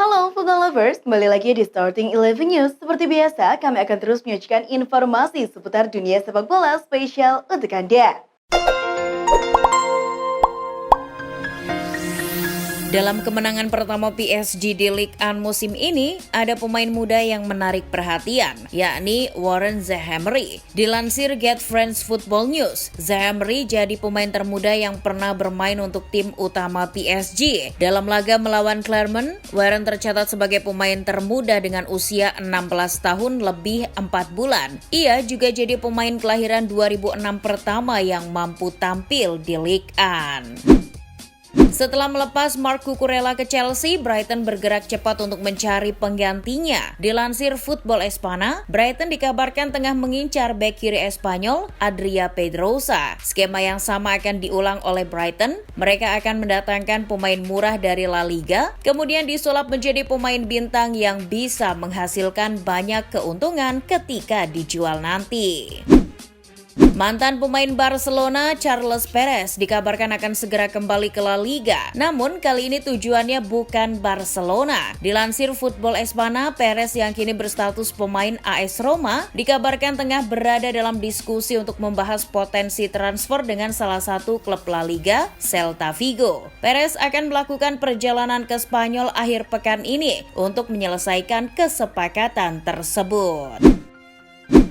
Halo football lovers, kembali lagi di Starting 11 News. Seperti biasa, kami akan terus menyajikan informasi seputar dunia sepak bola spesial untuk Anda. Dalam kemenangan pertama PSG di Ligue 1 musim ini, ada pemain muda yang menarik perhatian, yakni Warren Zaïre-Emery. Dilansir Get French Football News, Zaïre-Emery jadi pemain termuda yang pernah bermain untuk tim utama PSG. Dalam laga melawan Clermont, Warren tercatat sebagai pemain termuda dengan usia 16 tahun lebih 4 bulan. Ia juga jadi pemain kelahiran 2006 pertama yang mampu tampil di Ligue 1. Setelah melepas Marc Cucurella ke Chelsea, Brighton bergerak cepat untuk mencari penggantinya. Dilansir Football Espana, Brighton dikabarkan tengah mengincar bek kiri Espanyol, Adria Pedrosa. Skema yang sama akan diulang oleh Brighton. Mereka akan mendatangkan pemain murah dari La Liga, kemudian disulap menjadi pemain bintang yang bisa menghasilkan banyak keuntungan ketika dijual nanti. Mantan pemain Barcelona Charles Perez dikabarkan akan segera kembali ke La Liga. Namun kali ini tujuannya bukan Barcelona. Dilansir Football Espana, Perez yang kini berstatus pemain AS Roma dikabarkan tengah berada dalam diskusi untuk membahas potensi transfer dengan salah satu klub La Liga, Celta Vigo. Perez akan melakukan perjalanan ke Spanyol akhir pekan ini untuk menyelesaikan kesepakatan tersebut.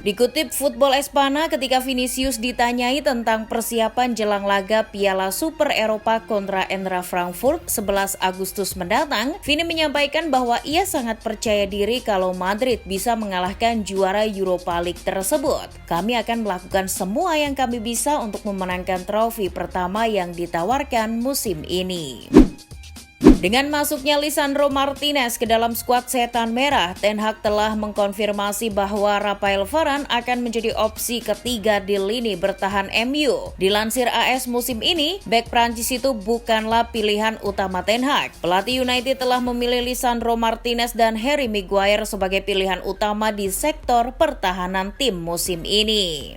Dikutip Football Espana, ketika Vinicius ditanyai tentang persiapan jelang laga Piala Super Eropa kontra Eintracht Frankfurt 11 Agustus mendatang, Vini menyampaikan bahwa ia sangat percaya diri kalau Madrid bisa mengalahkan juara Europa League tersebut. Kami akan melakukan semua yang kami bisa untuk memenangkan trofi pertama yang ditawarkan musim ini. Dengan masuknya Lisandro Martinez ke dalam skuad Setan Merah, Ten Hag telah mengkonfirmasi bahwa Raphael Varane akan menjadi opsi ketiga di lini bertahan MU. Dilansir AS musim ini, bek Prancis itu bukanlah pilihan utama Ten Hag. Pelatih United telah memilih Lisandro Martinez dan Harry Maguire sebagai pilihan utama di sektor pertahanan tim musim ini.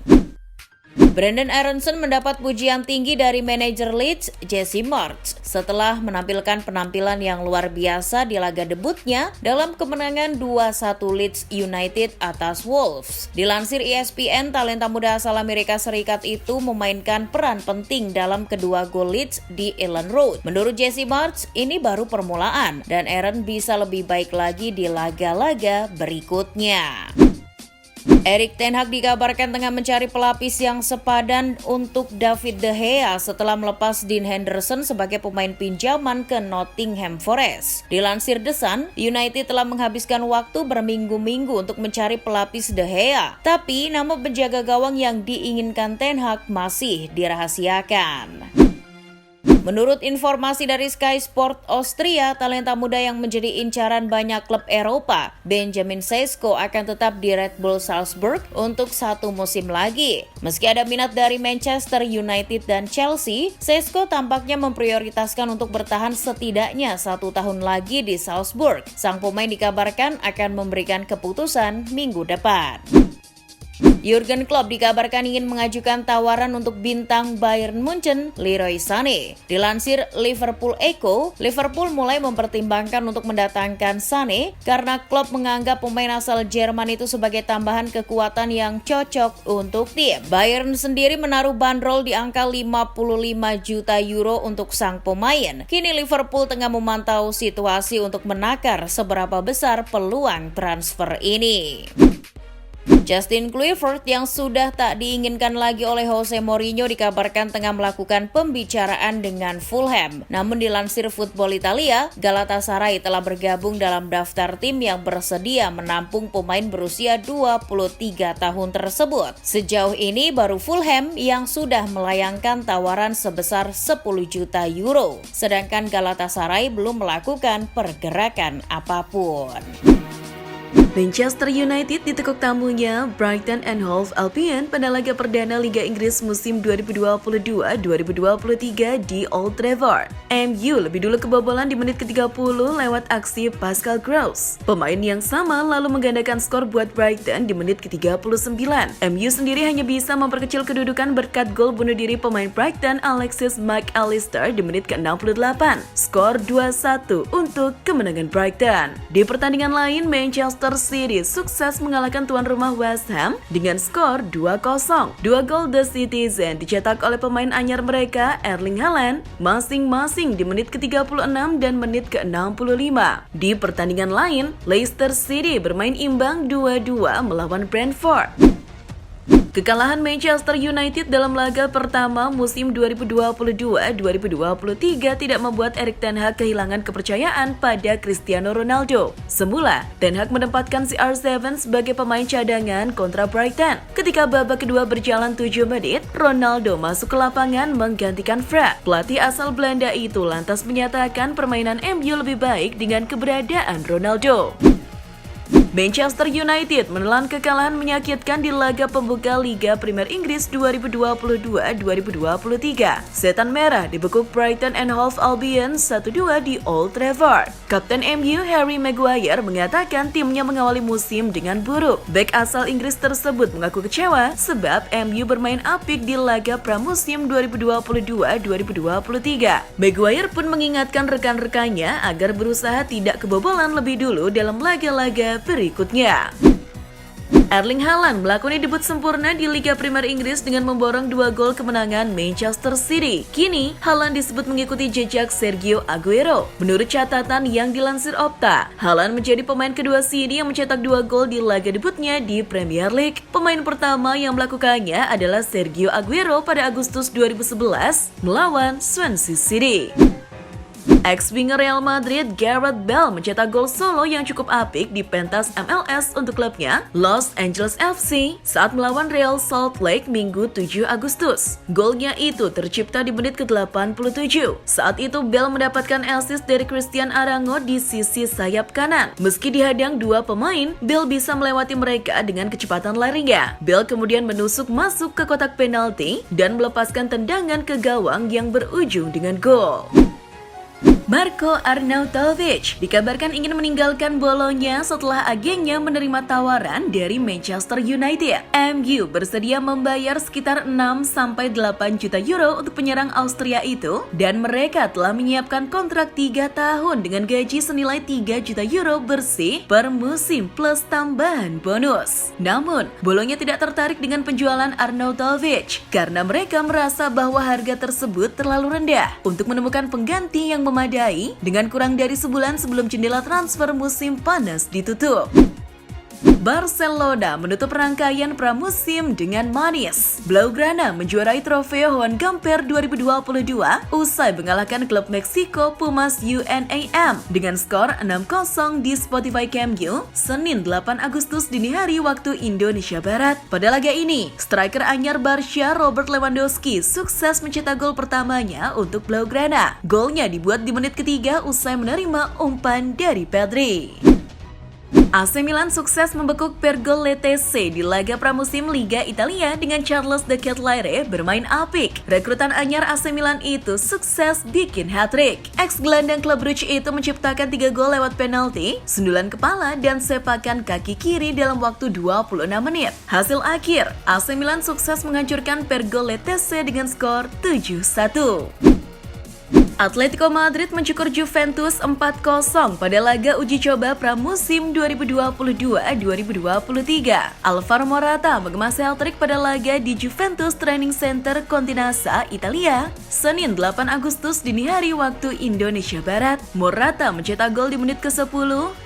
Brenden Aaronson mendapat pujian tinggi dari manajer Leeds, Jesse Marsch, setelah menampilkan penampilan yang luar biasa di laga debutnya dalam kemenangan 2-1 Leeds United atas Wolves. Dilansir ESPN, talenta muda asal Amerika Serikat itu memainkan peran penting dalam kedua gol Leeds di Elland Road. Menurut Jesse Marsch, ini baru permulaan dan Aaron bisa lebih baik lagi di laga-laga berikutnya. Erik ten Hag dikabarkan tengah mencari pelapis yang sepadan untuk David De Gea setelah melepas Dean Henderson sebagai pemain pinjaman ke Nottingham Forest. Dilansir The Sun, United telah menghabiskan waktu berminggu-minggu untuk mencari pelapis De Gea, tapi nama penjaga gawang yang diinginkan Ten Hag masih dirahasiakan. Menurut informasi dari Sky Sport Austria, talenta muda yang menjadi incaran banyak klub Eropa, Benjamin Sesko akan tetap di Red Bull Salzburg untuk 1 musim lagi. Meski ada minat dari Manchester United dan Chelsea, Sesko tampaknya memprioritaskan untuk bertahan setidaknya 1 tahun lagi di Salzburg. Sang pemain dikabarkan akan memberikan keputusan minggu depan. Jurgen Klopp dikabarkan ingin mengajukan tawaran untuk bintang Bayern Munchen, Leroy Sané. Dilansir Liverpool Echo, Liverpool mulai mempertimbangkan untuk mendatangkan Sané karena Klopp menganggap pemain asal Jerman itu sebagai tambahan kekuatan yang cocok untuk tim. Bayern sendiri menaruh bandrol di angka 55 juta euro untuk sang pemain. Kini Liverpool tengah memantau situasi untuk menakar seberapa besar peluang transfer ini. Justin Kluivert yang sudah tak diinginkan lagi oleh Jose Mourinho dikabarkan tengah melakukan pembicaraan dengan Fulham. Namun dilansir Football Italia, Galatasaray telah bergabung dalam daftar tim yang bersedia menampung pemain berusia 23 tahun tersebut. Sejauh ini baru Fulham yang sudah melayangkan tawaran sebesar 10 juta euro, sedangkan Galatasaray belum melakukan pergerakan apapun. Manchester United ditekuk tamunya Brighton and Hove Albion pada laga perdana Liga Inggris musim 2022-2023 di Old Trafford. MU lebih dulu kebobolan di menit ke-30 lewat aksi Pascal Gross. Pemain yang sama lalu menggandakan skor buat Brighton di menit ke-39. MU sendiri hanya bisa memperkecil kedudukan berkat gol bunuh diri pemain Brighton Alexis McAllister di menit ke-68. Skor 2-1 untuk kemenangan Brighton. Di pertandingan lain, Manchester City sukses mengalahkan tuan rumah West Ham dengan skor 2-0. Dua gol The Citizen dicetak oleh pemain anyar mereka Erling Haaland masing-masing di menit ke-36 dan menit ke-65. Di pertandingan lain, Leicester City bermain imbang 2-2 melawan Brentford. Kekalahan Manchester United dalam laga pertama musim 2022-2023 tidak membuat Erik ten Hag kehilangan kepercayaan pada Cristiano Ronaldo. Semula, ten Hag menempatkan CR7 sebagai pemain cadangan kontra Brighton. Ketika babak kedua berjalan 7 menit, Ronaldo masuk ke lapangan menggantikan Fred. Pelatih asal Belanda itu lantas menyatakan permainan MU lebih baik dengan keberadaan Ronaldo. Manchester United menelan kekalahan menyakitkan di laga pembuka Liga Premier Inggris 2022-2023. Setan Merah dibekuk Brighton and Hove Albion 1-2 di Old Trafford. Kapten MU Harry Maguire mengatakan timnya mengawali musim dengan buruk. Bek asal Inggris tersebut mengaku kecewa sebab MU bermain apik di laga pramusim 2022-2023. Maguire pun mengingatkan rekan-rekannya agar berusaha tidak kebobolan lebih dulu dalam laga-laga berikutnya. Erling Haaland melakoni debut sempurna di Liga Premier Inggris dengan memborong 2 gol kemenangan Manchester City. Kini, Haaland disebut mengikuti jejak Sergio Aguero. Menurut catatan yang dilansir Opta, Haaland menjadi pemain kedua City yang mencetak 2 gol di laga debutnya di Premier League. Pemain pertama yang melakukannya adalah Sergio Aguero pada Agustus 2011 melawan Swansea City. Ex-winger Real Madrid Gareth Bale mencetak gol solo yang cukup apik di pentas MLS untuk klubnya Los Angeles FC saat melawan Real Salt Lake Minggu 7 Agustus. Golnya itu tercipta di menit ke-87. Saat itu Bale mendapatkan assist dari Christian Arango di sisi sayap kanan. Meski dihadang 2 pemain, Bale bisa melewati mereka dengan kecepatan larinya. Bale kemudian menusuk masuk ke kotak penalti dan melepaskan tendangan ke gawang yang berujung dengan gol. Marko Arnautovic dikabarkan ingin meninggalkan Bolonya setelah agennya menerima tawaran dari Manchester United. MU bersedia membayar sekitar 6-8 juta euro untuk penyerang Austria itu dan mereka telah menyiapkan kontrak 3 tahun dengan gaji senilai 3 juta euro bersih per musim plus tambahan bonus. Namun, Bolonya tidak tertarik dengan penjualan Arnautovic karena mereka merasa bahwa harga tersebut terlalu rendah untuk menemukan pengganti yang memadai dengan kurang dari sebulan sebelum jendela transfer musim panas ditutup. Barcelona menutup rangkaian pramusim dengan manis. Blaugrana menjuarai trofeo Juan Gamper 2022 usai mengalahkan klub Meksiko Pumas UNAM dengan skor 6-0 di Spotify Camp Nou, Senin 8 Agustus dini hari waktu Indonesia Barat. Pada laga ini, striker anyar Barca Robert Lewandowski sukses mencetak gol pertamanya untuk Blaugrana. Golnya dibuat di menit ketiga usai menerima umpan dari Pedri. AC Milan sukses membekuk Pergolese di laga pramusim Liga Italia dengan Charles de Ketelaere bermain apik. Rekrutan anyar AC Milan itu sukses bikin hat-trick. Ex-gelandang klub Bruges itu menciptakan 3 gol lewat penalti, sundulan kepala, dan sepakan kaki kiri dalam waktu 26 menit. Hasil akhir, AC Milan sukses menghancurkan Pergolese dengan skor 7-1. Atletico Madrid mencukur Juventus 4-0 pada laga uji coba pramusim 2022-2023. Alvaro Morata mengemas hat-trick pada laga di Juventus Training Center Continassa, Italia, Senin 8 Agustus dini hari waktu Indonesia Barat. Morata mencetak gol di menit ke-10,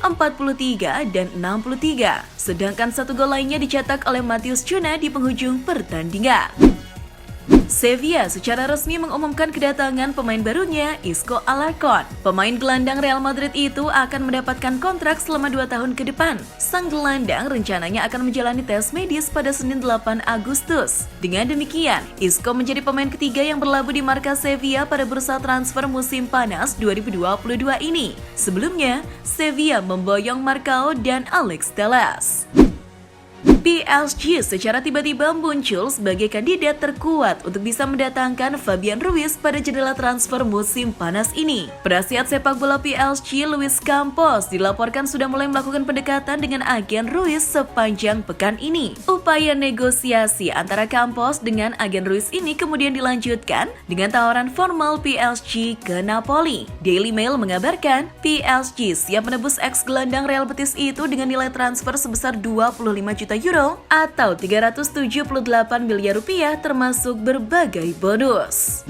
43, dan 63. Sedangkan 1 gol lainnya dicetak oleh Matheus Cunha di penghujung pertandingan. Sevilla secara resmi mengumumkan kedatangan pemain barunya, Isco Alarcón. Pemain gelandang Real Madrid itu akan mendapatkan kontrak selama 2 tahun ke depan. Sang gelandang rencananya akan menjalani tes medis pada Senin 8 Agustus. Dengan demikian, Isco menjadi pemain ketiga yang berlabuh di markas Sevilla pada bursa transfer musim panas 2022 ini. Sebelumnya, Sevilla memboyong Marcao dan Alex Telles. PSG secara tiba-tiba muncul sebagai kandidat terkuat untuk bisa mendatangkan Fabian Ruiz pada jendela transfer musim panas ini. Penasihat sepak bola PSG, Luis Campos, dilaporkan sudah mulai melakukan pendekatan dengan agen Ruiz sepanjang pekan ini. Upaya negosiasi antara Campos dengan agen Ruiz ini kemudian dilanjutkan dengan tawaran formal PSG ke Napoli. Daily Mail mengabarkan PSG siap menebus ex-gelandang Real Betis itu dengan nilai transfer sebesar 25 juta euro atau 378 miliar rupiah termasuk berbagai bonus.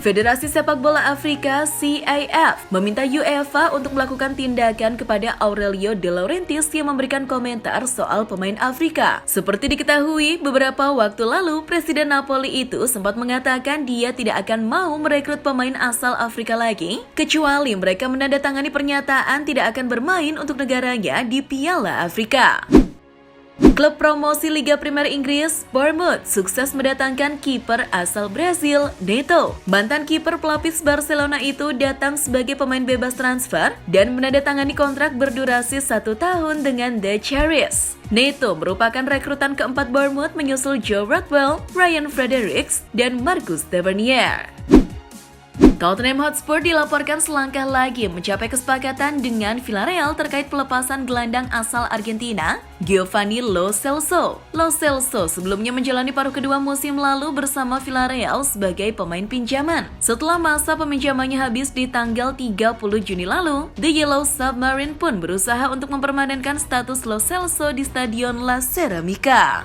Federasi Sepak Bola Afrika (CAF) meminta UEFA untuk melakukan tindakan kepada Aurelio De Laurentiis yang memberikan komentar soal pemain Afrika. Seperti diketahui, beberapa waktu lalu Presiden Napoli itu sempat mengatakan dia tidak akan mau merekrut pemain asal Afrika lagi, kecuali mereka menandatangani pernyataan tidak akan bermain untuk negaranya di Piala Afrika. Klub promosi Liga Primer Inggris, Bournemouth, sukses mendatangkan kiper asal Brasil, Neto. Mantan kiper pelapis Barcelona itu datang sebagai pemain bebas transfer dan menandatangani kontrak berdurasi 1 tahun dengan The Cherries. Neto merupakan rekrutan keempat Bournemouth menyusul Joe Rodwell, Ryan Fredericks, dan Marcus Tavernier. Tottenham Hotspur dilaporkan selangkah lagi mencapai kesepakatan dengan Villarreal terkait pelepasan gelandang asal Argentina, Giovanni Lo Celso. Lo Celso sebelumnya menjalani paruh kedua musim lalu bersama Villarreal sebagai pemain pinjaman. Setelah masa peminjamannya habis di tanggal 30 Juni lalu, The Yellow Submarine pun berusaha untuk mempermanenkan status Lo Celso di Stadion La Ceramica.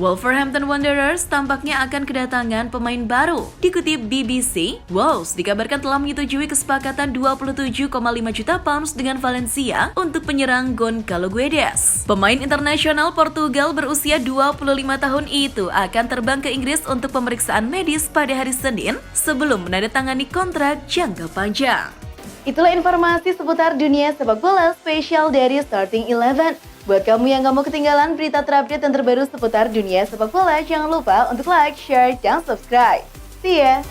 Wolverhampton Wanderers tampaknya akan kedatangan pemain baru. Dikutip BBC, Wolves dikabarkan telah menyetujui kesepakatan 27,5 juta pounds dengan Valencia untuk penyerang Gonçalo Guedes. Pemain internasional Portugal berusia 25 tahun itu akan terbang ke Inggris untuk pemeriksaan medis pada hari Senin sebelum menandatangani kontrak jangka panjang. Itulah informasi seputar dunia sepak bola spesial dari Starting 11. Buat kamu yang gak mau ketinggalan berita terupdate dan terbaru seputar dunia sepak bola, jangan lupa untuk like, share, dan subscribe. See ya!